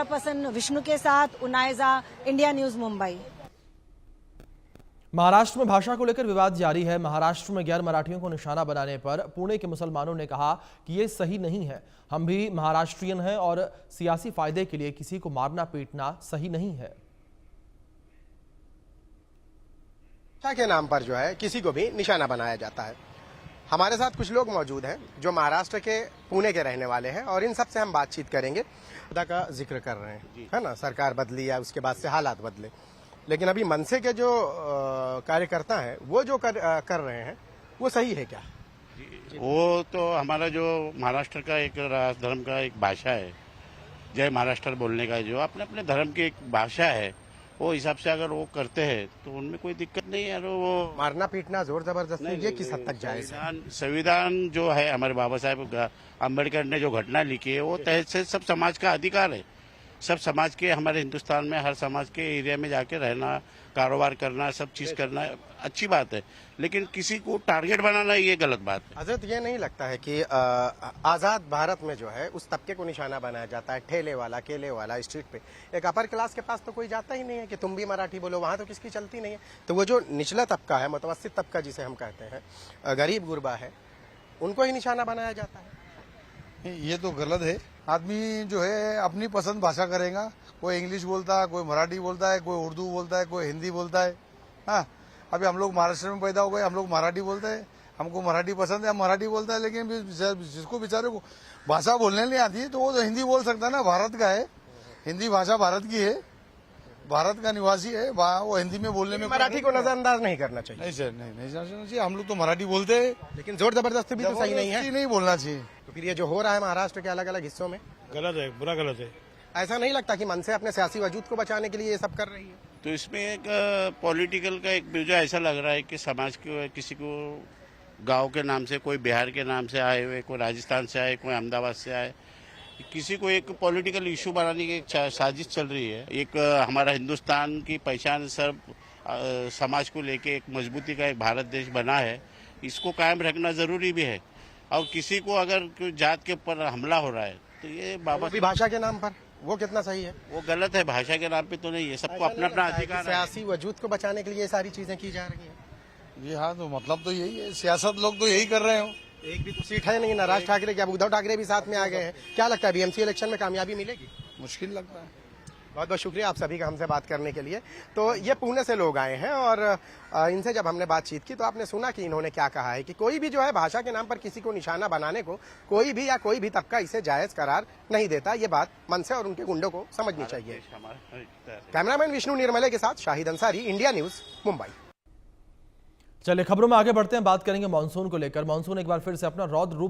Camera person Vishnu के साथ उनाइजा, India news Mumbai. Maharashtra में भाषा को लेकर विवाद जारी है। महाराष्ट्र में गैर मराठियों को निशाना बनाने पर पुणे के मुसलमानों ने कहा कि ये सही नहीं है। हम भी महाराष्ट्रियन हैं और सियासी फायदे के लिए किसी को मारना पीटना सही नहीं है। भाषा के नाम पर जो है किसी को भी निशाना बनाया जाता है। हमारे साथ कुछ लोग मौजूद हैं जो महाराष्ट्र के पुणे के रहने वाले हैं और इन सब से हम बातचीत करेंगे। खुदा का जिक्र कर रहे हैं, है ना, सरकार बदली या उसके बाद से हालात बदले, लेकिन अभी मनसे के जो कार्यकर्ता हैं वो जो कर रहे हैं वो सही है क्या? वो तो हमारा जो महाराष्ट्र का एक धर्म का एक भाषा है, जय महाराष्ट्र बोलने का जो अपने अपने धर्म की एक भाषा है, वो हिसाब से अगर वो करते हैं तो उनमें कोई दिक्कत नहीं है। वो मारना पीटना जोर जबरदस्ती ये किस हद तक जायज है? संविधान जो है हमारे बाबा साहेब अम्बेडकर ने जो घटना लिखी है वो तहत से सब समाज का अधिकार है। सब समाज के हमारे हिंदुस्तान में हर समाज के एरिया में जाके रहना, कारोबार करना, सब चीज करना अच्छी बात है, लेकिन किसी को टारगेट बनाना ये गलत बात है। हजरत, ये नहीं लगता है कि आजाद भारत में जो है उस तबके को निशाना बनाया जाता है, ठेले वाला, केले वाला, स्ट्रीट पे एक अपर क्लास के पास तो कोई जाता ही नहीं है कि तुम भी मराठी बोलो, वहां तो किसकी चलती नहीं है। तो वो जो निचला तबका है, मुतवस्सित तबका जिसे हम कहते हैं, गरीब गुरबा है, उनको ही निशाना बनाया जाता है। ये तो गलत है। आदमी जो है अपनी पसंद भाषा करेगा, कोई इंग्लिश बोलता है, कोई मराठी बोलता है, कोई उर्दू बोलता है, कोई हिंदी बोलता है। हाँ, अभी हम लोग महाराष्ट्र में पैदा हो गए, हम लोग मराठी बोलते हैं, हमको मराठी पसंद है, हम मराठी बोलते हैं। लेकिन जिसको बेचारे को भाषा बोलने नहीं आती है तो वो तो हिंदी बोल सकता है ना, भारत का है, हिंदी भाषा भारत की है, भारत का निवासी है, वो हिंदी में बोलने में मराठी को नजरअंदाज नहीं करना चाहिए। नहीं सर, नहीं करना चाहिए। हम लोग तो मराठी बोलते हैं, लेकिन जोर जबरदस्ती भी तो सही नहीं है, नहीं बोलना चाहिए। तो फिर ये जो हो रहा है महाराष्ट्र के अलग अलग हिस्सों में गलत है, बुरा गलत है। ऐसा नहीं लगता कि मनसे अपने सियासी वजूद को बचाने के लिए ये सब कर रही है? तो इसमें एक पॉलिटिकल का एक मुझे ऐसा लग रहा है कि समाज को किसी को गांव के नाम से, कोई बिहार के नाम से आए हुए, कोई राजस्थान से आए, कोई अहमदाबाद से आए, किसी को एक पॉलिटिकल इशू बनाने की एक साजिश चल रही है। एक हमारा हिंदुस्तान की पहचान सब समाज को लेके एक मजबूती का एक भारत देश बना है, इसको कायम रखना जरूरी भी है। और किसी को अगर कोई जात के ऊपर हमला हो रहा है तो ये बाबा भी भाषा के नाम पर वो कितना सही है? वो गलत है, भाषा के नाम पे तो नहीं है, सबको अपना अपना अधिकार है। सियासी वजूद को बचाने के लिए ये सारी चीजें की जा रही हैं। जी हाँ, तो मतलब तो यही है, सियासत लोग तो यही कर रहे हो। एक भी तो सीट है नहीं ना राज ठाकरे की, अब उद्धव ठाकरे भी साथ में आ गए हैं। क्या लगता है बीएमसी इलेक्शन में कामयाबी मिलेगी? मुश्किल लगता है। बहुत बहुत शुक्रिया आप सभी का हमसे बात करने के लिए। तो ये पुणे से लोग आए हैं और इनसे जब हमने बातचीत की तो आपने सुना कि इन्होंने क्या कहा है कि कोई भी जो है भाषा के नाम पर किसी को निशाना बनाने को कोई भी तबका इसे जायज करार नहीं देता। ये बात मनसे और उनके गुंडों को समझनी चाहिए। कैमरामैन विष्णु निर्मले के साथ शाहिद अंसारी, इंडिया न्यूज मुंबई। चलिए खबरों में आगे बढ़ते हैं, बात करेंगे मानसून को लेकर। मानसून एक बार फिर से अपना रौद्र रूप